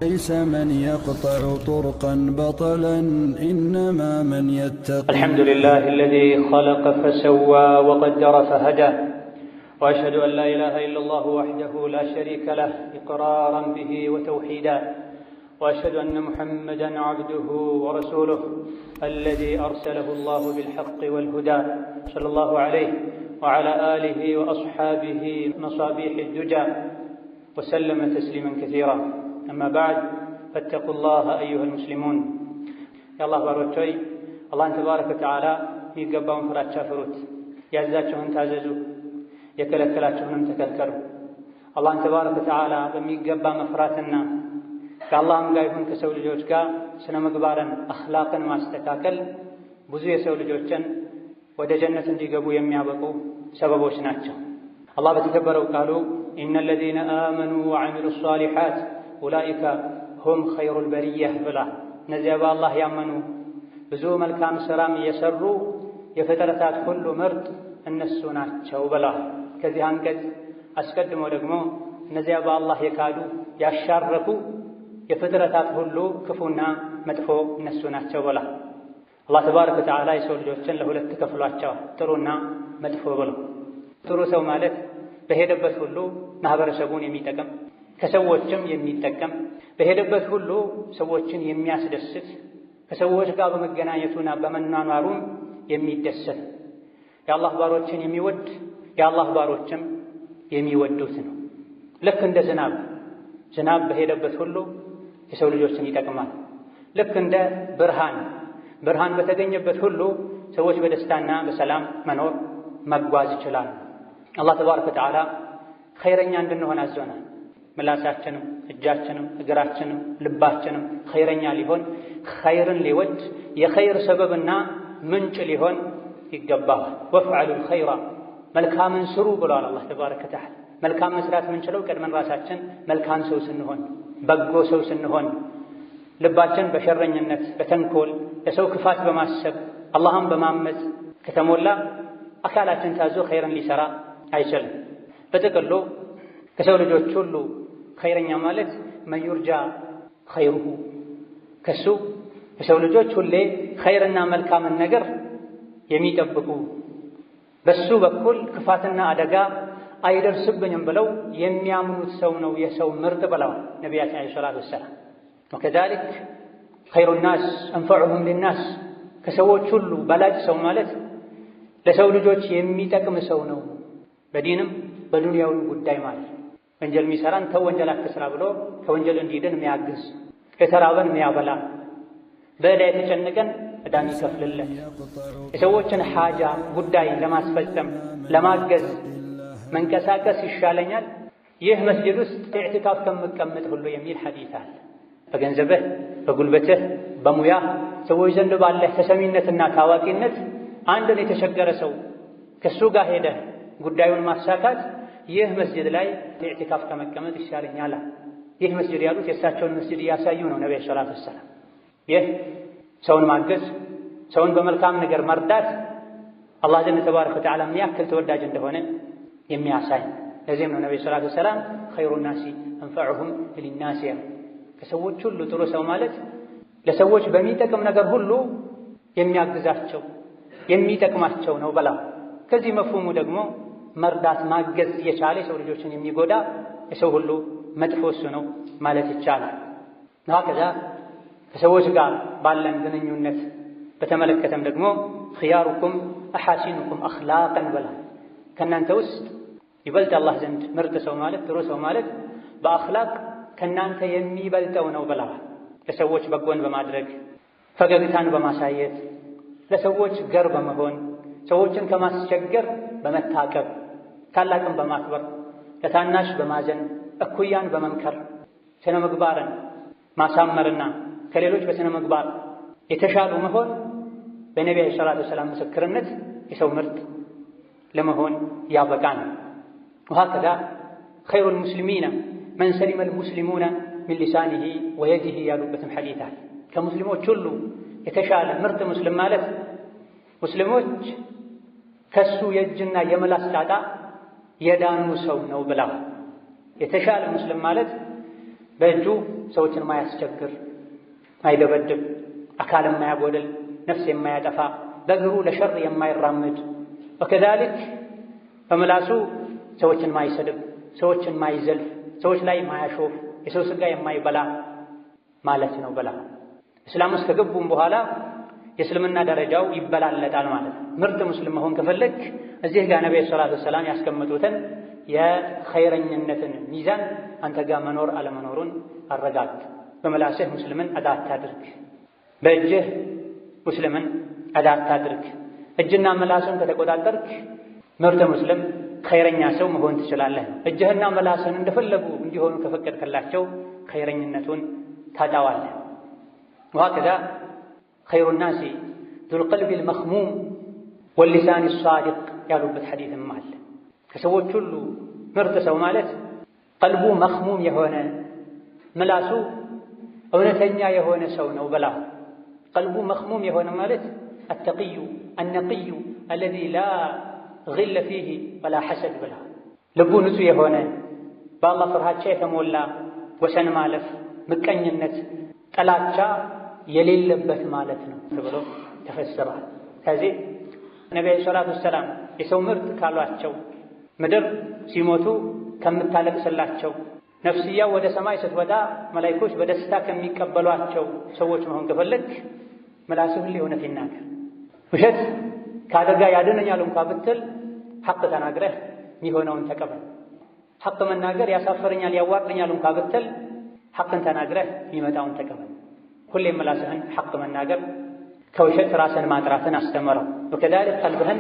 ليس من يقطع طرقا بطلا إنما من يتقي. الحمد لله الذي خلق فسوى وقدر فهدى، وأشهد أن لا إله إلا الله وحده لا شريك له إقرارا به وتوحيدا، وأشهد أن محمدا عبده ورسوله الذي أرسله الله بالحق والهدى صلى الله عليه وعلى آله وأصحابه مصابيح الدجى وسلم تسليما كثيرا. أما بعد فاتقوا الله أيها المسلمون. يا الله باروتوي الله تبارك وتعالى يقبون فرات شافروت يعزاتهم تاززوا يكلكلاتهم تكلكلوا. الله تبارك وتعالى بميقبا مفراتنا ከአላህም ጋር ይሁን ከሰው ልጆች ጋር ስነ ምግባርን አኽላቅን ማስተካከል ብዙ የሰው ልጆችን ወደ ጀነት እንዲገቡ የሚያበቁ ሰበቦች ናቸው። አላህ በተከበረው ቃሉ ኢነል ለዚነ አመኑ ወዐሚሉ ሷሊሓት ኡላኢከ ሁም ኸይሩል በሪየህ ብላ እነዚያ በአላህ ያመኑ ብዙ መልካም ሥራም የሰሩ የፍጥረታት ሁሉ ምርጥ እነሱ ናቸው ብላ። ከዚህ አንቀጽ አስቀድሞ ደግሞ እነዚያ በአላህ የካዱ ያሻረኩ የፍጥረታት ሁሉ ክፉና መጥፎ እነሱ ናቸው ብላ። አላህ ተባረከ ወተዓላ የሰው ልጆችን ለሁለት ከፍሏቸዋል፣ ጥሩና መጥፎ ብሎ። ጥሩ ሰው ማለት በሄደበት ሁሉ ማህበረሰቡን የሚጠቅም ከሰዎችም የሚጠቀም በሄደበት ሁሉ ሰዎችን የሚያስደስት ከሰዎች ጋር በመገናኘቱና በመኗኗሩም የሚደሰት የአላህ ባሮችን የሚወድ የአላህ ባሮችም የሚወዱት ነው። ልክ እንደ ዝናብ በሄደበት ሁሉ የሰው ልጆችን ይጠቅማል። ልክ እንደ ብርሃን በተገኘበት ሁሉ ሰዎች በደስታና በሰላም መኖር መጓዝ ይችላሉ። አላህ ተባረከ ወተዓላ ኸይረኛ እንድንሆን አዞናል። ምላሳችንም እጃችንም እግራችንም ልባችንም ኸይረኛ ሊሆን ኸይርን ሊወድ የኸይር ሰበብና ምንጭ ሊሆን ይገባዋል። ወፍዐሉል ኸይራ መልካምን ስሩ ብሏል አላህ ተባረከ ወተዓላ። መልካም መስራት የምንችለው ቀድመን ራሳችን መልካም ሰው ስንሆን በጎ ሰው ስንሆን ልባችን በሸረኝነት በተንኮል ለሰው ክፋት በማሰብ አላህን በማመፅ ከተሞላ አካላችን ታዞ ኸይርን ሊሰራ አይችልም። በጥቅሉ ከሰው ልጆች ሁሉ ኸይረኛ ማለት መን ዩርጃ ኸይሩሁ ከሱ ከሰው ልጆች ሁሌ ኸይርና መልካምን ነገር የሚጠብቁ በሱ በኩል ክፋትና አደጋ አይደርስብኝም ብለው የሚያምኑት ሰው ነው የሰው ምርጥ ብለዋል ነቢያችን ዓለይሂ ሰላቱ ወሰላም። ወከዛሊክ ኸይሩ ናስ አንፈዑሁም ሊናስ ከሰዎች ሁሉ በላጭ ሰው ማለት ለሰው ልጆች የሚጠቅም ሰው ነው በዲንም በዱንያዊ ጉዳይ ማለት ነው። ወንጀል የሚሰራን ተው ወንጀል አትስራ ብሎ ከወንጀል እንዲድን የሚያግዝ የተራበን የሚያበላ በዕዳ የተጨነቀን ዕዳ የሚከፍልለት የሰዎችን ሓጃ ጉዳይ ለማስፈጸም ለማገዝ መንቀሳቀስ ይሻለኛል ይህ መስጂድ ውስጥ ኢዕቲካፍ ከምቀመጥ ሁሉ የሚል ሐዲስ አለ። በገንዘብህ በጉልበትህ በሙያህ ሰዎች ዘንድ ባለህ ተሰሚነትና ታዋቂነት አንድን የተቸገረ ሰው ከሱ ጋር ሄደህ ጉዳዩን ማሳካት ይህ መስጂድ ላይ ኢዕቲካፍ ከመቀመጥ ይሻለኛል። ይህ መስጂድ ያሉት የእሳቸውን መስጂድ እያሳዩ ነው ነብዩ ሰለላሁ ዐለይሂ ወሰለም። ይህ ሰውን ማገዝ ሰውን በመልካም ነገር መርዳት አላህ ዘንድ ተባረከ ወተዓላ የሚያክል ተወዳጅ እንደሆነ የሚያሳይ። ለዚህም ነው ነብዩ ሰለላሁ ዐለይሂ ወሰለም ኸይሩ ናሲ አንፈዑሁም ሊናስ ከሰዎች ሁሉ ጥሩ ሰው ማለት ለሰዎች በሚጠቅም ነገር ሁሉ የሚያግዛቸው የሚጠቅማቸው ነው በላ። ከዚህ መፍሁሙ ደግሞ መርዳት ማገዝ የቻለ የሰው ልጆችን የሚጎዳ የሰው ሁሉ መጥፎ እሱ ነው ማለት ይቻላል። ከዛ ከሰዎች ጋር ባለን ግንኙነት በተመለከተም ደግሞ ኺያሩኩም አሐሲኑኩም አኽላቀን በላ ከእናንተ ውስጥ ይበልጥ አላህ ዘንድ ምርጥ ሰው ማለት ጥሩ ሰው ማለት በአኽላቅ ከእናንተ የሚበልጠው ነው ብለዋል። ለሰዎች በጎን በማድረግ ፈገግታን በማሳየት ለሰዎች ገር በመሆን ሰዎችን ከማስቸገር በመታቀብ ታላቅን በማክበር ለታናሽ በማዘን እኩያን በመምከር ስነ ምግባርን ማሳመርና ከሌሎች በስነ ምግባር የተሻሉ መሆን በነቢዩ ሰለላሁ ዐለይሂ ወሰለም ምስክርነት የሰው ምርጥ ለመሆን ያበቃል። ወሀከዛ ኸይሩል ሙስሊሚና መን ሰሊመል ሙስሊሙና ሚን ሊሳኒሂ ወየዲሂ ያሉበትም ሐዲስ አለ። ከሙስሊሞች ሁሉ የተሻለ ምርጥ ሙስሊም ማለት ሙስሊሞች ከሱ የእጅና የምላስ ጣጣ የዳኑ ሰው ነው ብለዋል። የተሻለ ሙስሊም ማለት በእጁ ሰዎችን ማያስቸግር፣ ማይደበድብ፣ አካል የማያጎድል፣ ነፍስ የማያጠፋ፣ በእግሩ ለሸር የማይራመድ ወከዛሊክ በምላሱ ሰዎችን ማይሰድብ፣ ሰዎችን ማይዘልፍ፣ ሰዎች ላይ ማያሾፍ፣ የሰው ስጋ የማይበላ ማለት ነው። በላ እስላም ውስጥ ከገቡም በኋላ የእስልምና ደረጃው ይበላለጣል ማለት ነው። ምርጥ ሙስሊም መሆን ከፈለግ እዚህ ጋር ነብዩ ሰለላሁ ዐለይሂ ወሰለም ያስቀመጡትን የኸይረኝነትን ሚዛን አንተ ጋር መኖር አለመኖሩን አረጋግጥ። በመላስህ ሙስሊምን አዳ አታድርግ፣ በእጅህ ሙስሊምን አዳ አታድርግ። እጅና መላስን ከተቆጣጠርክ ምርጥ ሙስሊም ኸይረኛ ሰው መሆን ትችላለህ። እጅህና መላስን እንደፈለጉ እንዲሆኑ ከፈቀድክላቸው ኸይረኝነቱን ታጣዋለህ። ወሀከዛ ኸይሩ ናሲ ዙል ቀልቢል መኽሙም ወሊሳኒ ሷዲቅ ያሉበት ሐዲስም አለ። ከሰዎች ሁሉ ምርጥ ሰው ማለት ቀልቡ መኽሙም የሆነ ምላሱ እውነተኛ የሆነ ሰው ነው በላ። ቀልቡ መኽሙም የሆነ ማለት አተቂዩ አነቂዩ አለዚ ላ ግለ ፊህ ወላ ሐሰድ ብላ። ልቡ ንጹህ የሆነ በአላህ ፍርሃቻ የተሞላ ወሰን ማለፍ፣ ምቀኝነት፣ ጥላቻ የሌለበት ማለት ነው ተብሎ ተፈስሯል። ከዚህ ነብዩ ሰለላሁ ዐለይሂ ወሰለም የሰው ምርጥ ካሏቸው ምድር ሲሞቱ ከምታለቅስላቸው ነፍስያው ወደ ሰማይ ስትወጣ መላእክቶች በደስታ ከሚቀበሏቸው ሰዎች መሆን ከፈለግ ምላስህ ሁሌ እውነት ይናገር። ውሸት ከአደጋ ያድነኛል እንኳን ብትል ሐቅ ተናግረህ የሚሆነውን ተቀበል። ሐቅ መናገር ያሳፈረኛል ያዋርደኛል እንኳን ብትል ሐቅን ተናግረህ የሚመጣውን ተቀበል። ሁሌም ምላስህን ሐቅ መናገር፣ ከውሸት ራስን ማጥራትን አስተምረው። ወከዛሊክ ቀልብህን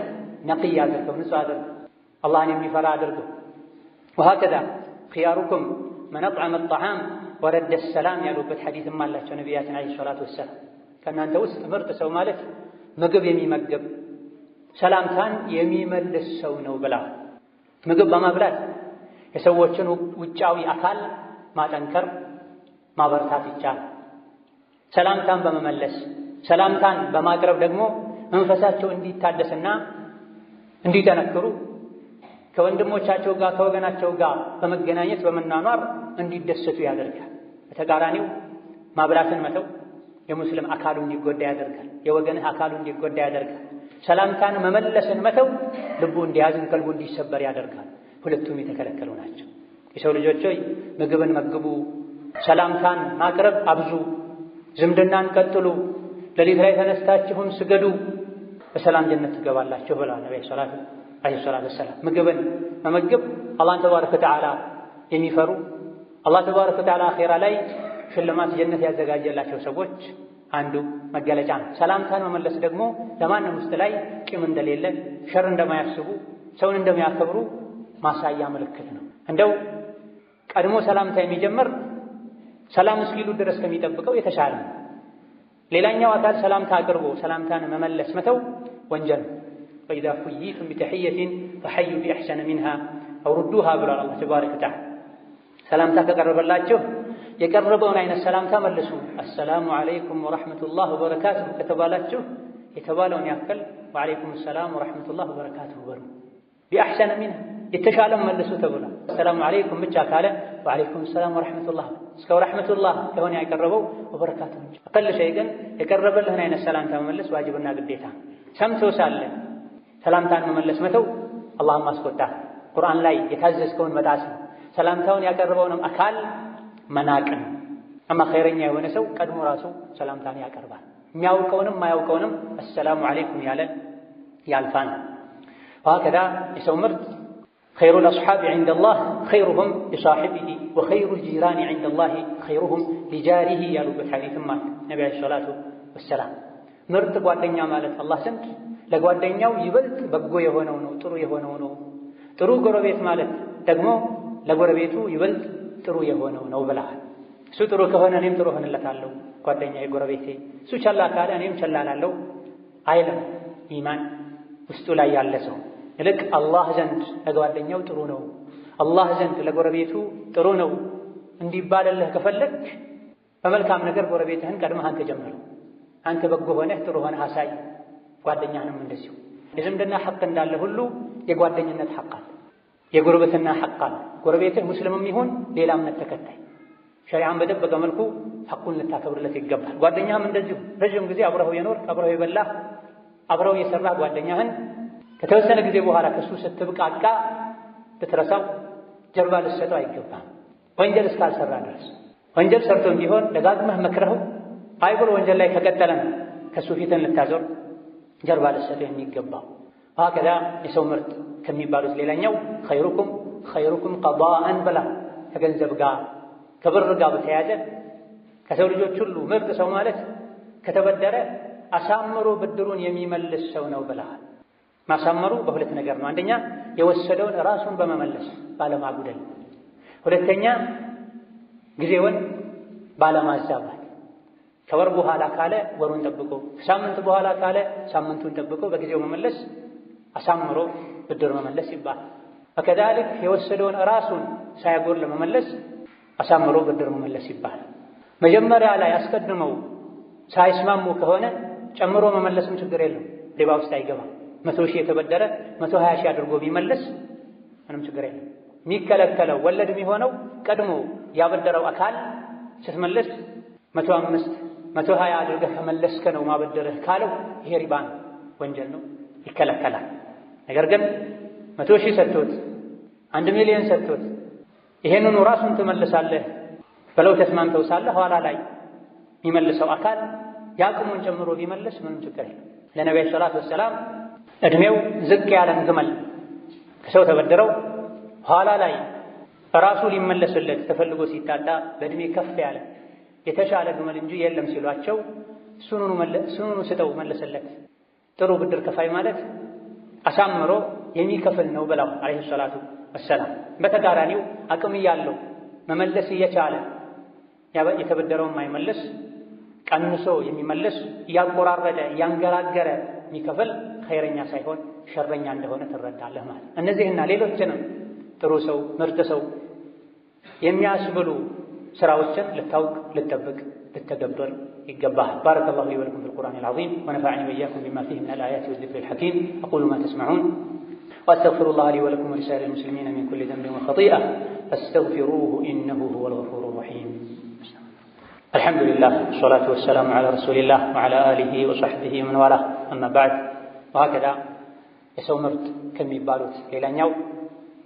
ነቂይ አድርገው፣ ንጹህ አድርገው፣ አላህን የሚፈራ አድርገው። ወሀከዛ ኺያሩኩም መን አጥዐመ አጠዓም ወረደ ሰላም ያሉበት ሐዲስም አላቸው ነቢያችን ዐለይሂ ሰላቱ ወሰላም። ከእናንተ ውስጥ ምርጥ ሰው ማለት ምግብ የሚመገብ ሰላምታን የሚመልስ ሰው ነው ብላ። ምግብ በማብላት የሰዎችን ውጫዊ አካል ማጠንከር ማበርታት ይቻላል። ሰላምታን በመመለስ ሰላምታን በማቅረብ ደግሞ መንፈሳቸው እንዲታደስና እንዲጠነክሩ ከወንድሞቻቸው ጋር ከወገናቸው ጋር በመገናኘት በመኗኗር እንዲደሰቱ ያደርጋል። በተቃራኒው ማብላትን መተው የሙስሊም አካሉ እንዲጎዳ ያደርጋል። የወገንህ አካሉ እንዲጎዳ ያደርጋል። ሰላምታን መመለስን መተው ልቡ እንዲያዝን ቀልቡ እንዲሰበር ያደርጋል። ሁለቱም የተከለከሉ ናቸው። የሰው ልጆች ሆይ ምግብን መግቡ፣ ሰላምታን ማቅረብ አብዙ፣ ዝምድናን ቀጥሉ፣ ሌሊት ላይ ተነስታችሁም ስገዱ፣ በሰላም ጀነት ትገባላችሁ ብለዋል ነብዩ ሰለላሁ ዐለይሂ ወሰለም። ምግብን መመገብ አላህን ተባረከ ወተዓላ የሚፈሩ አላህ ተባረከ ወተዓላ አኺራ ላይ ሽልማት ጀነት ያዘጋጀላቸው ሰዎች አንዱ መገለጫ ነው። ሰላምታን መመለስ ደግሞ ለማንም ውስጥ ላይ ቂም እንደሌለ፣ ሸር እንደማያስቡ፣ ሰውን እንደሚያከብሩ ማሳያ ምልክት ነው። እንደው ቀድሞ ሰላምታ የሚጀምር ሰላም እስኪሉ ድረስ ከሚጠብቀው የተሻለ ነው። ሌላኛው አካል ሰላምታ አቅርቦ ሰላምታን መመለስ መተው ወንጀል ነው። ወኢዛ ሁይይቱም ቢተሕየቲን ፈሐዩ ቢአሕሰነ ሚንሃ አው ሩዱሃ ብሏል አላህ ተባረከ ወተዓላ። ሰላምታ ከቀረበላችሁ የቀረበውን አይነት ሰላምታ መልሱ። አሰላሙ ዐለይኩም ወረሕመቱላህ ወበረካቱሁ ከተባላችሁ የተባለውን ያክል ወዐለይኩም ሰላም ወረሕመቱላህ ወበረካቱሁ በሉ። ቢአሕሰነ ሚንሃ የተሻለም መልሱ ተብሏል። አሰላሙ ዐለይኩም ብቻ ካለ ወዐለይኩም ሰላም ወረሕመቱላህ እስከ ወረሕመቱላህ ከሆነ ያቀረበው ወበረካቱሁ እንጂ አቀል ሸይ ግን የቀረበልህን አይነት ሰላምታ መመለስ ዋጅብና ግዴታ። ሰምቶ ሳለ ሰላምታን መመለስ መተው አላህን ማስቆጣት፣ ቁርአን ላይ የታዘዝከውን መጣስ ነው። ሰላምታውን ያቀረበውንም አካል መናቅን። አማ ኸይረኛ የሆነ ሰው ቀድሞ ራሱ ሰላምታን ያቀርባል። የሚያውቀውንም ማያውቀውንም አሰላሙ ዐለይኩም ያለ ያልፋል። ወሀከዛ የሰው ምርጥ ኸይሩል አስሓቢ ዐንደላህ ኸይሩሁም ሊሳሒቢሂ ወኸይሩል ጂራኒ ዐንደላህ ኸይሩሁም ሊጃሪሂ ያሉበት ሐዲስም አለ ነብዩ ዐለይሂ ሰላቱ ወሰላም። ምርጥ ጓደኛ ማለት አላህ ዘንድ ለጓደኛው ይበልጥ በጎ የሆነው ነው፣ ጥሩ የሆነው ነው። ጥሩ ጎረቤት ማለት ደግሞ ለጎረቤቱ ይበልጥ ጥሩ የሆነው ነው ብለሃል። እሱ ጥሩ ከሆነ እኔም ጥሩ ሆንለታለሁ፣ ጓደኛዬ ጎረቤቴ። እሱ ቸላ ካለ እኔም ቸላ እላለሁ አይልም። ኢማን ውስጡ ላይ ያለ ሰው ይልቅ አላህ ዘንድ ለጓደኛው ጥሩ ነው፣ አላህ ዘንድ ለጎረቤቱ ጥሩ ነው እንዲባልልህ ከፈለግ በመልካም ነገር ጎረቤትህን ቀድመህ አንተ ጀምረው። አንተ በጎ ሆነህ ጥሩ ሆነህ አሳይ። ጓደኛህንም እንደዚሁ። የዝምድና ሐቅ እንዳለ ሁሉ የጓደኝነት ሐቅ አለ፣ የጎረቤትና ሐቅ አለ። ጎረቤትህ ሙስሊምም ይሁን ሌላ እምነት ተከታይ ሸሪዓን በደበቀ መልኩ ሐቁን ልታከብርለት ይገባል። ጓደኛህም እንደዚሁ ረጅም ጊዜ አብረው የኖርክ አብረው የበላህ አብረው የሰራህ ጓደኛህን ከተወሰነ ጊዜ በኋላ ከሱ ስትብቃቃ ልትረሳው ጀርባ ልትሰጠው አይገባም። ወንጀል እስካልሰራ ድረስ ወንጀል ሰርቶም ቢሆን ደጋግመህ መክረኸው አይ ብሎ ወንጀል ላይ ከቀጠለም ከሱ ፊትን ልታዞር ጀርባ ልትሰጠው የሚገባው። ወሀከዛ የሰው ምርጥ ከሚባሉት ሌላኛው ኸይሩኩም ቀዳአን ብላ ከገንዘብ ጋር ከብር ጋር በተያያዘ ከሰው ልጆች ሁሉ ምርጥ ሰው ማለት ከተበደረ አሳምሮ ብድሩን የሚመልስ ሰው ነው ብለሃል። ማሳመሩ በሁለት ነገር ነው። አንደኛ የወሰደውን ራሱን በመመለስ ባለማጉደል፣ ሁለተኛ ጊዜውን ባለማዛባት። ከወር በኋላ ካለ ወሩን ጠብቆ፣ ከሳምንት በኋላ ካለ ሳምንቱን ጠብቆ በጊዜው መመለስ አሳምሮ ብድር መመለስ ይባላል። ወከዛሊክ የወሰደውን ራሱን ሳያጎር ለመመለስ አሳምሮ ብድር መመለስ ይባላል። መጀመሪያ ላይ አስቀድመው ሳይስማሙ ከሆነ ጨምሮ መመለስም ችግር የለም፣ ሪባ ውስጥ አይገባም። 100 ሺህ የተበደረ 120 ሺህ አድርጎ ቢመለስ ምንም ችግር የለም። የሚከለከለው ወለድ የሚሆነው ቀድሞ ያበደረው አካል ስትመለስ 105 120 አድርገህ ከመለስከ ነው ማበደርህ ካለው ይሄ ሪባ ነው፣ ወንጀል ነው፣ ይከለከላል። ነገር ግን 100 ሺህ ሰጥቶት 1 ሚሊዮን ሰጥቶት ይሄንኑ ራሱን ትመልሳለህ ብለው ተስማምተው ሳለ ኋላ ላይ የሚመልሰው አካል ያቅሙን ጨምሮ ቢመልስ ምንም ችግር የለም። ለነብዩ ሰለላሁ ዐለይሂ ወሰለም እድሜው ዝቅ ያለን ግመል ከሰው ተበድረው ኋላ ላይ ራሱ ሊመለስለት ተፈልጎ ሲታጣ በእድሜ ከፍ ያለ የተሻለ ግመል እንጂ የለም ሲሏቸው እሱኑኑ ስጠው መለሰለት። ጥሩ ብድር ከፋይ ማለት አሳምሮ የሚከፍል ነው ብለው አለይሂ ሰላቱ ወሰላም። በተቃራኒው አቅም ያለው መመለስ እየቻለ የተበደረውን ማይመለስ ቀንሶ የሚመለስ እያቆራረጠ እያንገራገረ የሚከፍል ኸይረኛ ሳይሆን ሸረኛ እንደሆነ ትረዳለህ ማለት። እነዚህና ሌሎችንም ጥሩ ሰው ምርጥ ሰው የሚያስብሉ ስራዎችን ልታውቅ ልጠብቅ ልተገብር ይገባሃል። ባረከላሁ ሊ ወለኩም ፊል ቁርአኒል ዐዚም ወነፈዐኒ ወኢያኩም ቢማ ፊሂ ሚነል አያቲ ወዚክሪል ሐኪም አቁሉ ማ ተስመዑን ወአስተግፊሩላህ ሊ ወለኩም ወሊሳኢሪል ሙስሊሚነ ሚን ኩሊ ዘንቢን ወኸጢአ ፈስተግፊሩሁ ኢነሁ ሁወል ገፉሩር ረሒም። አልሐምዱሊላህ ወሰላቱ ወሰላሙ ዐላ ረሱሊላህ ወዐላ አሊሂ ወሰሕቢሂ ወመን ዋላህ አማ በዕድ። ወሀከዛ የሰው ምርጥ ከሚባሉት ሌላኛው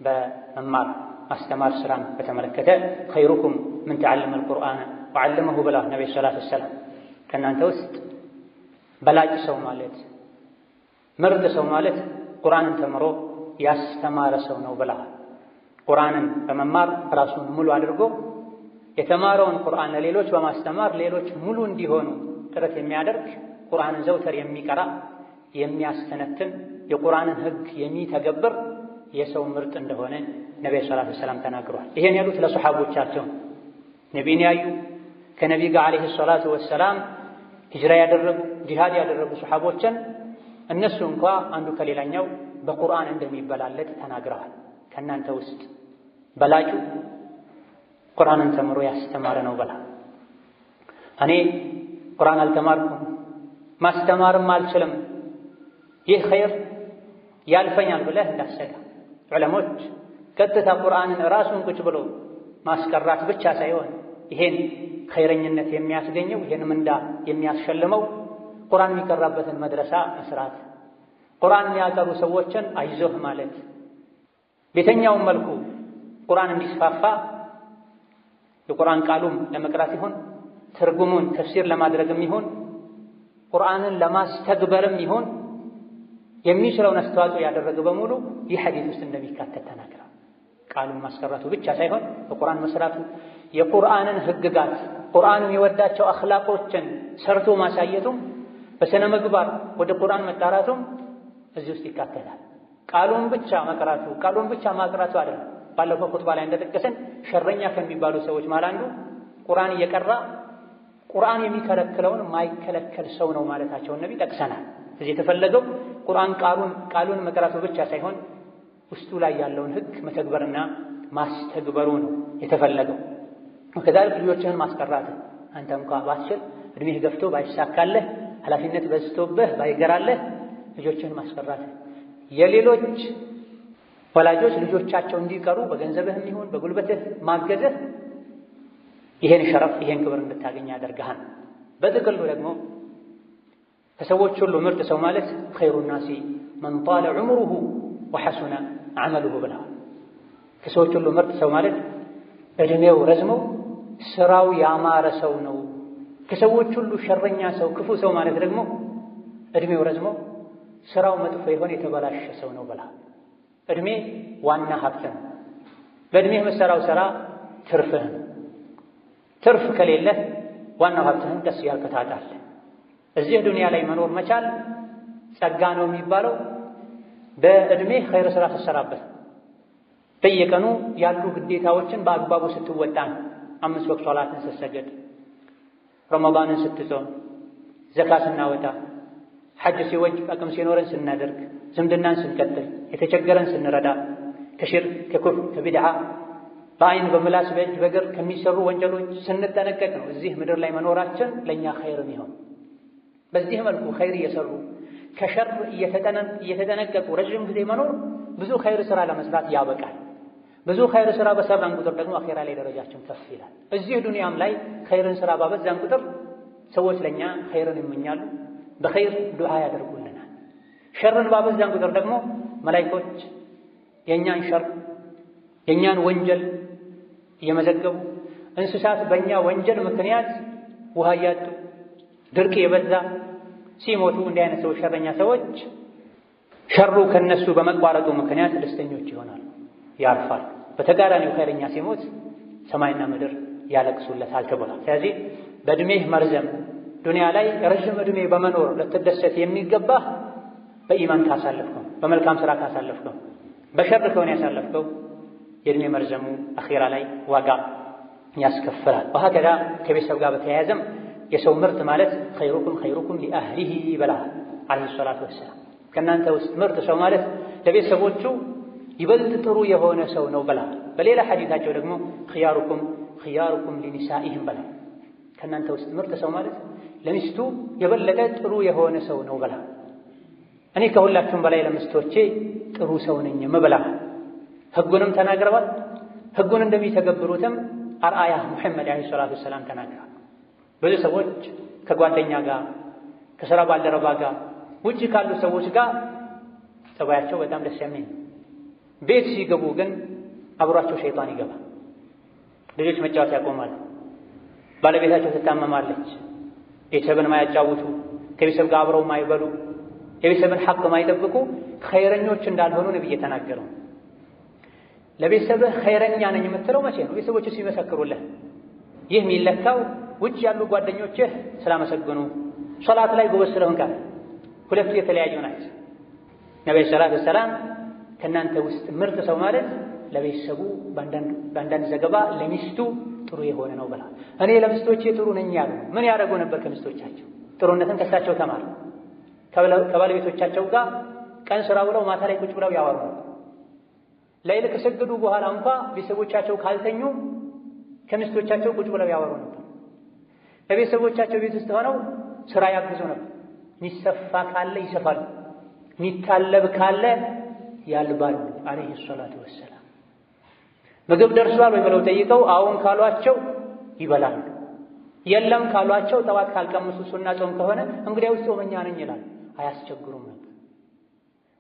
በመማር ማስተማር ስራን በተመለከተ ኸይሩኩም ምን ተዓለመል ቁርአነ ወዐለመሁ ብላ ነብዩ ሰለላሁ ዐለይሂ ወሰለም ከእናንተ ውስጥ በላጭ ሰው ማለት ምርጥ ሰው ማለት ቁርአንን ተምሮ ያስተማረ ሰው ነው ብላ። ቁርአንን በመማር ራሱን ሙሉ አድርጎ የተማረውን ቁርአን ለሌሎች በማስተማር ሌሎች ሙሉ እንዲሆኑ ጥረት የሚያደርግ ቁርአንን ዘውተር የሚቀራ የሚያስተነትን የቁርአንን ሕግ የሚተገብር የሰው ምርጥ እንደሆነ ነብዩ ሰለላሁ ዐለይሂ ወሰለም ተናግረዋል። ይሄን ያሉት ለሱሐቦቻቸው ነቢይን ያዩ ከነቢይ ጋር አለይሂ ሰላቱ ወሰላም ሂጅራ ያደረጉ ጂሃድ ያደረጉ ሱሐቦችን እነሱ እንኳ አንዱ ከሌላኛው በቁርአን እንደሚበላለጥ ተናግረዋል። ከእናንተ ውስጥ በላጩ ቁርአንን ተምሮ ያስተማረ ነው በላ። እኔ ቁርአን አልተማርኩም ማስተማርም አልችልም ይህ ኸይር ያልፈኛል ብለህ እንዳሰጋ። ዑለሞች ቀጥታ ቁርአንን ራሱን ቁጭ ብሎ ማስቀራት ብቻ ሳይሆን ይሄን ኸይረኝነት የሚያስገኘው ይሄን ምንዳ የሚያስሸልመው ቁርአን የሚቀራበትን መድረሳ መስራት፣ ቁርአን የሚያቀሩ ሰዎችን አይዞህ ማለት፣ በየትኛውም መልኩ ቁርአን እንዲስፋፋ የቁርአን ቃሉም ለመቅራት ይሁን ትርጉሙን ተፍሲር ለማድረግም ይሁን ቁርአንን ለማስተግበርም ይሁን የሚችለውን አስተዋጽኦ ያደረገ በሙሉ ይህ ሐዲስ ውስጥ እንደሚካተት ተናግረዋል። ቃሉን ማስቀራቱ ብቻ ሳይሆን በቁርአን መስራቱ የቁርአንን ሕግጋት ቁርአኑ የወዳቸው አኽላቆችን ሰርቶ ማሳየቱም በስነ ምግባር ወደ ቁርአን መጣራቱም እዚህ ውስጥ ይካተታል። ቃሉን ብቻ መቅራቱ ቃሉን ብቻ ማቅራቱ አይደለም። ባለፈው ኹጥባ ላይ እንደጠቀሰን ሸረኛ ከሚባሉ ሰዎች ማለት አንዱ ቁርአን እየቀራ ቁርአን የሚከለክለውን ማይከለከል ሰው ነው ማለታቸውን ነቢ ጠቅሰናል። እዚህ የተፈለገው ቁርአን ቃሉን መቅራቱ ብቻ ሳይሆን ውስጡ ላይ ያለውን ሕግ መተግበርና ማስተግበሩ ነው የተፈለገው። ከዛልክ ልጆችህን ማስቀራት አንተ እንኳ ባትችል እድሜህ ገፍቶ ባይሳካለህ ኃላፊነት በዝቶብህ ባይገራለህ ልጆችህን ማስቀራት። የሌሎች ወላጆች ልጆቻቸው እንዲቀሩ በገንዘብህም ይሁን በጉልበትህ ማገዝህ ይሄን ሸረፍ ይሄን ክብር እንድታገኝ ያደርግሃል። በጥቅሉ ደግሞ ከሰዎች ሁሉ ምርጥ ሰው ማለት ኸይሩ ናሲ መን ጣለ ዑምሩሁ ወሐሱነ ዐመሉሁ ብለዋል። ከሰዎች ሁሉ ምርጥ ሰው ማለት ዕድሜው ረዝመው ስራው ያማረ ሰው ነው። ከሰዎች ሁሉ ሸረኛ ሰው ክፉ ሰው ማለት ደግሞ ዕድሜው ረዝመው ስራው መጥፎ የሆነ የተበላሸ ሰው ነው ብለዋል። ዕድሜ ዋና ሀብት ነው። በዕድሜህ የምትሠራው ሥራ ትርፍህ ነው። ትርፍ ከሌለህ ዋናው ሀብትህን ቀስ እያልክ ታጣለህ። እዚህ ዱንያ ላይ መኖር መቻል ጸጋ ነው የሚባለው በዕድሜህ ኸይር ሥራ ስትሠራበት፣ በየቀኑ ያሉ ግዴታዎችን በአግባቡ ስትወጣ ነው። 5 ወቅት ሶላትን ስትሰግድ፣ ረመዳንን ስትጾም፣ ዘካ ስናወጣ፣ ሐጅ ሲወጅ አቅም ሲኖረን ስናደርግ፣ ዝምድናን ስንቀጥል፣ የተቸገረን ስንረዳ፣ ከሽርክ ከኩፍር ከቢድዓ በአይን በምላስ በእጅ በእግር ከሚሰሩ ወንጀሎች ስንጠነቀቅ ነው እዚህ ምድር ላይ መኖራችን ለእኛ ኸይርን ይሆን። በዚህ መልኩ ኸይር እየሰሩ ከሸር እየተጠነቀቁ ረዥም ጊዜ መኖር ብዙ ኸይር ሥራ ለመስራት ያበቃል። ብዙ ኸይር ሥራ በሰራን ቁጥር ደግሞ አኼራ ላይ ደረጃችን ከፍ ይላል። እዚህ ዱንያም ላይ ኸይርን ሥራ ባበዛን ቁጥር ሰዎች ለእኛ ኸይርን ይመኛሉ፣ በኸይር ዱዓ ያደርጉልናል። ሸርን ባበዛን ቁጥር ደግሞ መላኢኮች የእኛን ሸር የእኛን ወንጀል እየመዘገቡ፣ እንስሳት በእኛ ወንጀል ምክንያት ውሃ እያጡ ድርቅ የበዛ ሲሞቱ እንዲህ አይነት ሰዎች ሸረኛ ሰዎች ሸሩ ከነሱ በመቋረጡ ምክንያት ደስተኞች ይሆናሉ፣ ያርፋል። በተቃራኒው ኸይረኛ ሲሞት ሰማይና ምድር ያለቅሱለታል ተብሏል። ስለዚህ በዕድሜህ መርዘም ዱንያ ላይ ረዥም ዕድሜ በመኖር ልትደሰት የሚገባህ በኢማን ካሳለፍከው፣ በመልካም ሥራ ካሳለፍከው። በሸር ከሆነ ያሳለፍከው የዕድሜ መርዘሙ አኼራ ላይ ዋጋ ያስከፍላል። ወሀከዛ ከቤተሰብ ጋር በተያያዘም የሰው ምርጥ ማለት ኸይሩኩም ሊአህሊሂ በላል ዓለይሂ ሰላቱ ወሰላም። ከእናንተ ውስጥ ምርጥ ሰው ማለት ለቤተሰቦቹ ይበልጥ ጥሩ የሆነ ሰው ነው በላል። በሌላ ሐዲታቸው ደግሞ ኺያሩኩም ሊኒሳኢሂም በላል። ከእናንተ ውስጥ ምርጥ ሰው ማለት ለሚስቱ የበለጠ ጥሩ የሆነ ሰው ነው በላል። እኔ ከሁላችሁም በላይ ለሚስቶቼ ጥሩ ሰው ነኝ ብለዋል። ሕጉንም ተናግረዋል። ሕጉን እንደሚተገብሩትም አርአያ ሙሐመድ ዓለይሂ ሰላቱ ወሰላም ተናግረዋል። ብዙ ሰዎች ከጓደኛ ጋር ከሥራ ባልደረባ ጋር ውጭ ካሉ ሰዎች ጋር ጠባያቸው በጣም ደስ የሚል ነው። ቤት ሲገቡ ግን አብሯቸው ሸይጣን ይገባል። ልጆች መጫወት ያቆማሉ። ባለቤታቸው ትታመማለች። ቤተሰብን ማያጫውቱ፣ ከቤተሰብ ጋር አብረው ማይበሉ፣ የቤተሰብን ሐቅ ማይጠብቁ ኸይረኞች እንዳልሆኑ ነብይ የተናገረው። ለቤተሰብህ ኸይረኛ ነኝ የምትለው መቼ ነው? ቤተሰቦችህ ሲመሰክሩልህ። ይህ የሚለካው ውጭ ያሉ ጓደኞችህ ስላመሰገኑ፣ ሶላት ላይ ጎበዝ ስለሆንክ። ሁለቱ የተለያዩ ናቸው። ነብዩ ሰለላሁ ዐለይሂ ወሰለም ከእናንተ ውስጥ ምርጥ ሰው ማለት ለቤተሰቡ በአንዳንድ ዘገባ ለሚስቱ ጥሩ የሆነ ነው ብላ። እኔ ለሚስቶቼ ጥሩ ነኝ ያሉ ምን ያደርጉ ነበር? ከሚስቶቻቸው ጥሩነትን ከሳቸው ተማሩ። ከባለቤቶቻቸው ጋር ቀን ስራ ብለው ማታ ላይ ቁጭ ብለው ያወሩ። ሌሊት ከሰገዱ በኋላ እንኳ ቤተሰቦቻቸው ካልተኙ ከሚስቶቻቸው ቁጭ ብለው ያወሩ ነበር። ለቤተሰቦቻቸው ቤት ውስጥ ሆነው ስራ ያግዙ ነበር። ሚሰፋ ካለ ይሰፋሉ፣ ሚታለብ ካለ ያልባሉ። አለይሂ ሰላቱ ወሰላም ምግብ ደርሷል ወይ ብለው ጠይቀው አዎን ካሏቸው ይበላሉ። የለም ካሏቸው ጠዋት ካልቀመሱ ሱና ጾም ከሆነ እንግዲያውስ ጾመኛ ነኝ ይላል። አያስቸግሩም ነበር።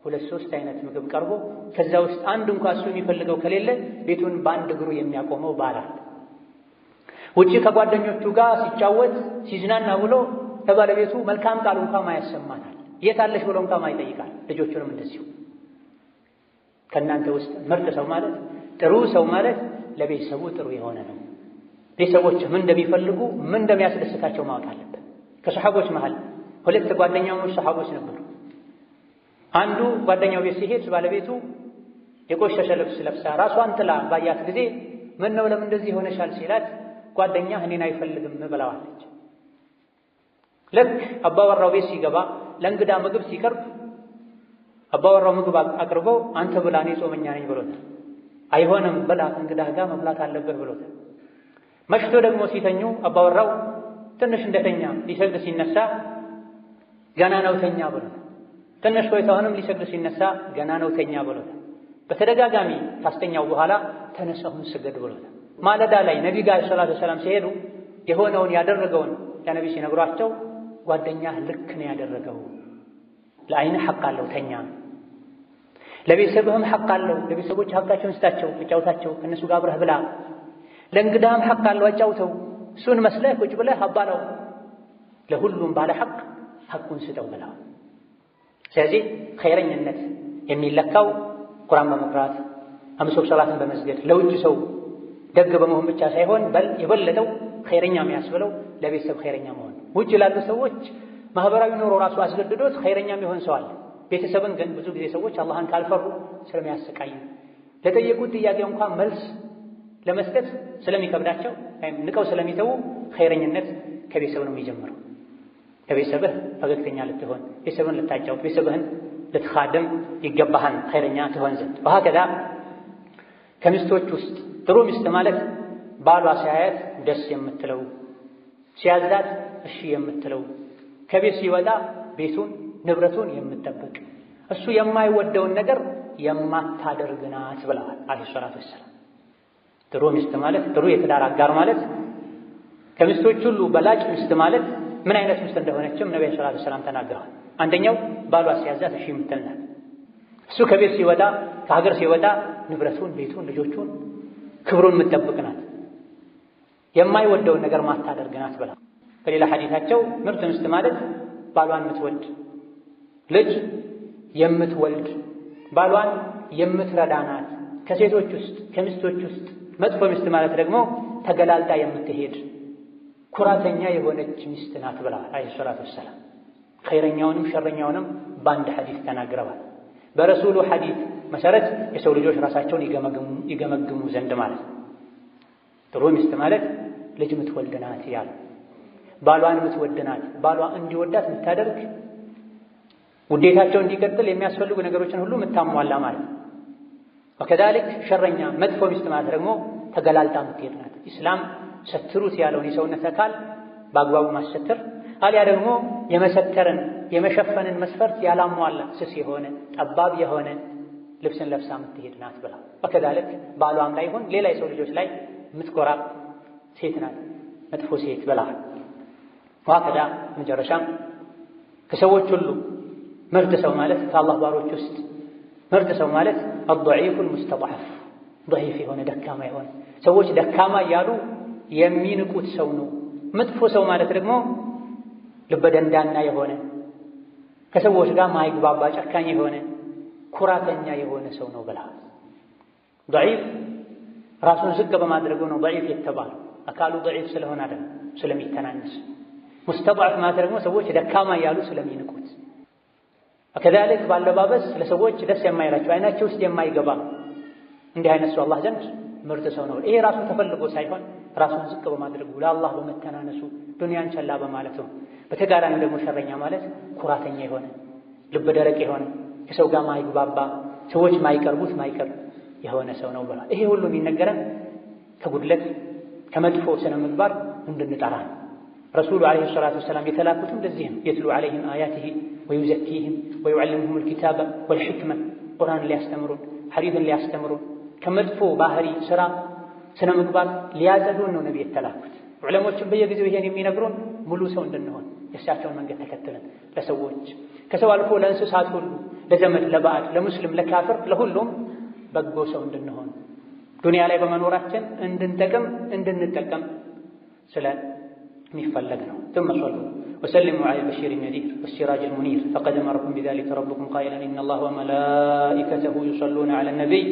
2-3 አይነት ምግብ ቀርቦ ከዛ ውስጥ አንድ እንኳን እሱ የሚፈልገው ከሌለ ቤቱን በአንድ እግሩ የሚያቆመው ባል አለ። ውጪ ከጓደኞቹ ጋር ሲጫወት ሲዝናና ብሎ ለባለቤቱ መልካም ቃል እንኳን ማያሰማታል። የት አለሽ ብሎ እንኳን ማይጠይቃል። ልጆቹንም እንደዚሁ። ከእናንተ ውስጥ ምርጥ ሰው ማለት ጥሩ ሰው ማለት ለቤተሰቡ ጥሩ የሆነ ነው። ቤተሰቦች ምን እንደሚፈልጉ ምን እንደሚያስደስታቸው ማወቅ አለበት። ከሰሐቦች መሃል 2 ጓደኛሞች ሰሐቦች ነበሩ። አንዱ ጓደኛው ቤት ሲሄድ ባለቤቱ የቆሸሸ ልብስ ለብሳ ራሷን ጥላ ባያት ጊዜ ምን ነው ለምን እንደዚህ ሆነሻል ሲላት ጓደኛ እኔን አይፈልግም ብለዋለች። ልክ አባወራው ቤት ሲገባ ለእንግዳ ምግብ ሲቀርብ አባወራው ምግብ አቅርቦ አንተ ብላ እኔ ጾመኛ ነኝ ብሎታል። አይሆንም ብላ እንግዳ ጋር መብላት አለብህ ብሎታል። መሽቶ ደግሞ ሲተኙ አባወራው ትንሽ እንደተኛ ሊሰግድ ሲነሳ ገና ነው ተኛ ብሎታል። ትንሽ ቆይቶ አሁንም ሊሰግድ ሲነሳ ገና ነው ተኛ ብሎታል። በተደጋጋሚ ካስተኛው በኋላ ተነሳሁን ስገድ ብሎታል። ማለዳ ላይ ነቢ ጋር ሰለላሁ ዐለይሂ ወሰለም ሲሄዱ የሆነውን ያደረገውን ለነቢ ሲነግሯቸው ጓደኛህ ልክ ነው ያደረገው፣ ለአይንህ ሐቅ አለው ተኛ፣ ለቤተሰብህም ሐቅ አለው፣ ለቤተሰቦች ሐቃቸውን ስጣቸው፣ አጫውታቸው፣ ከእነሱ ጋር አብረህ ብላ፣ ለእንግዳህም ሐቅ አለው አጫውተው፣ እሱን መስለህ ቁጭ ብለህ አባላው፣ ለሁሉም ባለ ሐቅ ሐቁን ስጠው ብላ። ስለዚህ ኸይረኝነት የሚለካው ቁርአን በመቅራት 5 ወቅት ሰላትን በመስገድ ለውጭ ሰው ደግ በመሆን ብቻ ሳይሆን በል የበለጠው ኸይረኛ የሚያስብለው ለቤተሰብ ኸይረኛ መሆን። ውጭ ላሉ ሰዎች ማህበራዊ ኑሮ ራሱ አስገድዶት ኸይረኛ የሚሆን ሰው አለ። ቤተሰብን ግን ብዙ ጊዜ ሰዎች አላህን ካልፈሩ ስለሚያሰቃዩ ለጠየቁት ጥያቄ እንኳን መልስ ለመስጠት ስለሚከብዳቸው ወይም ንቀው ስለሚተዉ ኸይረኝነት ከቤተሰብ ነው የሚጀምረው። ከቤተሰብህ ፈገግተኛ ልትሆን፣ ቤተሰብህን ልታጫውት፣ ቤተሰብህን ልትኻድም ይገባሃል ኸይረኛ ትሆን ዘንድ። ወሀከዛ ከሚስቶች ውስጥ ጥሩ ሚስት ማለት ባሏ ሲያያት ደስ የምትለው፣ ሲያዛት እሺ የምትለው፣ ከቤት ሲወጣ ቤቱን ንብረቱን የምትጠብቅ፣ እሱ የማይወደውን ነገር የማታደርግ ናት ብለዋል አለይሂ ሰላቱ ወሰላም። ጥሩ ሚስት ማለት ጥሩ የትዳር አጋር ማለት ከሚስቶች ሁሉ በላጭ ሚስት ማለት ምን አይነት ሚስት እንደሆነችም ነብዩ ሰለላሁ ዐለይሂ ወሰለም ተናግረዋል። አንደኛው ባሏ ሲያዛት እሺ የምትል ናት። እሱ ከቤት ሲወጣ ከሀገር ሲወጣ ንብረቱን፣ ቤቱን፣ ልጆቹን፣ ክብሩን የምትጠብቅ ናት። የማይወደውን ነገር ማታደርግ ናት ብላ። በሌላ ሐዲታቸው ምርጥ ሚስት ማለት ባሏን የምትወድ ልጅ የምትወልድ ባሏን የምትረዳ ናት። ከሴቶች ውስጥ ከሚስቶች ውስጥ መጥፎ ሚስት ማለት ደግሞ ተገላልጣ የምትሄድ ኩራተኛ የሆነች ሚስት ናት ብለዋል አለይሂ ሰላቱ ወሰላም። ኸይረኛውንም ሸረኛውንም በአንድ ሐዲስ ተናግረዋል። በረሱሉ ሐዲስ መሰረት የሰው ልጆች ራሳቸውን ይገመግሙ ዘንድ ማለት ነው። ጥሩ ሚስት ማለት ልጅ የምትወልድ ናት ያሉ፣ ባሏን የምትወድ ናት፣ ባሏ እንዲወዳት የምታደርግ፣ ውዴታቸው እንዲቀጥል የሚያስፈልጉ ነገሮችን ሁሉ የምታሟላ ማለት ነው። ወከዛሊክ ሸረኛ መጥፎ ሚስት ማለት ደግሞ ተገላልጣ የምትሄድ ናት። ኢስላም ሰትሩት ያለውን የሰውነት አካል በአግባቡ ማሰተር አሊያ ደግሞ የመሰተርን የመሸፈንን መስፈርት ያላሟላ ስስ የሆነ ጠባብ የሆነ ልብስን ለብሳ የምትሄድ ናት ብላ። ወከዛሊክ ባሏም ላይ ይሁን ሌላ የሰው ልጆች ላይ የምትኮራ ሴት ናት መጥፎ ሴት ብላ። ወሀከዛ መጨረሻም ከሰዎች ሁሉ ምርጥ ሰው ማለት ከአላህ ባሮች ውስጥ ምርጥ ሰው ማለት አልضعيف المستضعف ضعيف የሆነ ደካማ የሆነ ሰዎች ደካማ እያሉ የሚንቁት ሰው ነው። መጥፎ ሰው ማለት ደግሞ ልበደንዳና የሆነ ከሰዎች ጋር ማይግባባ ጨካኝ የሆነ ኩራተኛ የሆነ ሰው ነው ብላ። ضعيف ራሱን ዝቅ በማድረጉ ነው ضعيف የተባለው። አካሉ ضعيف ስለሆነ አይደለም፣ ስለሚተናነስ። ሙስተضعፍ ማለት ደግሞ ሰዎች ደካማ እያሉ ስለሚንቁት። ከዛልክ ባለባበስ ለሰዎች ደስ የማይላቸው አይናቸው ውስጥ የማይገባ እንዲህ አይነት ሰው አላህ ዘንድ ምርጥ ሰው ነው። ይሄ ራሱ ተፈልጎ ሳይሆን ራሱን ዝቅ በማድረጉ ለአላህ በመተናነሱ ዱንያን ቸላ በማለቱ። በተጋራኒ ደግሞ ሸረኛ ማለት ኩራተኛ የሆነ ልብ ደረቅ የሆነ ከሰው ጋር ማይግባባ ሰዎች ማይቀርቡት ማይቀርብ የሆነ ሰው ነው ብሏል። ይሄ ሁሉ የሚነገረን ከጉድለት ከመጥፎ ስነ ምግባር እንድንጠራ ነው። ረሱሉ ዓለይሂ ሰላቱ ወሰላም የተላኩትም ለዚህ ነው። የትሉ ዓለይሂም አያቲሂ ወዩዘኪሂም ወዩዓልሙሁሙል ኪታበ ወልሕክመ፣ ቁርአን ሊያስተምሩን ሐዲትን ሊያስተምሩን ከመጥፎ ባህሪ ስራ ስነ ምግባር ሊያጸዱን ነው ነብይ የተላኩት። ዑለሞችን በየጊዜው ይሄን የሚነግሩን ሙሉ ሰው እንድንሆን የእሳቸውን መንገድ ተከትለን ለሰዎች ከሰው አልፎ ለእንስሳት ሁሉ ለዘመድ ለባዕድ ለሙስሊም ለካፍር ለሁሉም በጎ ሰው እንድንሆን ዱንያ ላይ በመኖራችን እንድንጠቀም ስለሚፈለግ ነው። ثم صلوا وسلموا على البشير النذير والسراج المنير فقد أمركم بذلك ربكم قائلا إن الله وملائكته يصلون على النبي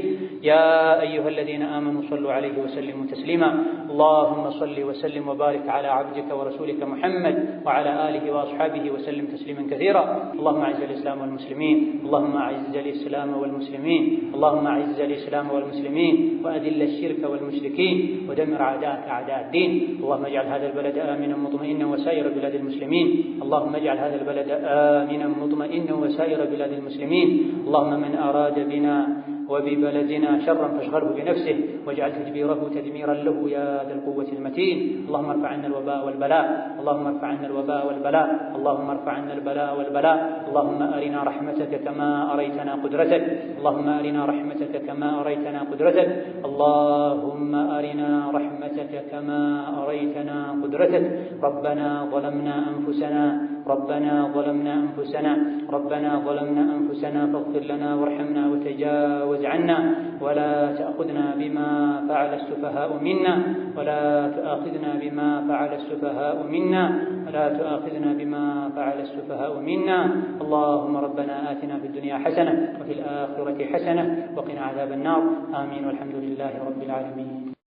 يا أيها الذين آمنوا صلوا عليه وسلموا تسليما اللهم صل وسلم وبارك على عبدك ورسولك محمد وعلى آله وأصحابه وسلم تسليما كثيرا اللهم أعز الإسلام والمسلمين اللهم أعز الإسلام والمسلمين اللهم أعز الإسلام والمسلمين وأذل الشرك والمشركين ودمر أعداءك أعداء الدين اللهم اجعل هذا البلد آمنا مطمئنا وسائر بلاد المسلمين اللهم اجعل هذا البلد آمنا مطمئنا وسائر بلاد المسلمين اللهم من أراد بنا وببلدنا شرا فاشغله بنفسه واجعل تدبيره تدميرا له يا ذا القوة المتين اللهم ارفع عنا الوباء والبلاء اللهم ارفع عنا الوباء والبلاء، اللهم ارفع عنا البلاء والبلاء. اللهم أرنا رحمتك كما أريتنا قدرتك، اللهم أرنا رحمتك كما أريتنا قدرتك، اللهم أرنا رحمتك كما أريتنا قدرتك. ربنا ظلمنا أنفسنا، ربنا ظلمنا أنفسنا، ربنا ظلمنا أنفسنا فاغفر لنا وارحمنا وتجاوز عنا، ولا تأخذنا بما فعل السفهاء منا، ولا تؤاخذنا بما فعل السفهاء منا، ولا تؤاخذنا بما فعل السفهاء منا. اللهم ربنا آتنا في الدنيا حسنة وفي الآخرة حسنة وقنا عذاب النار. آمين والحمد لله رب العالمين.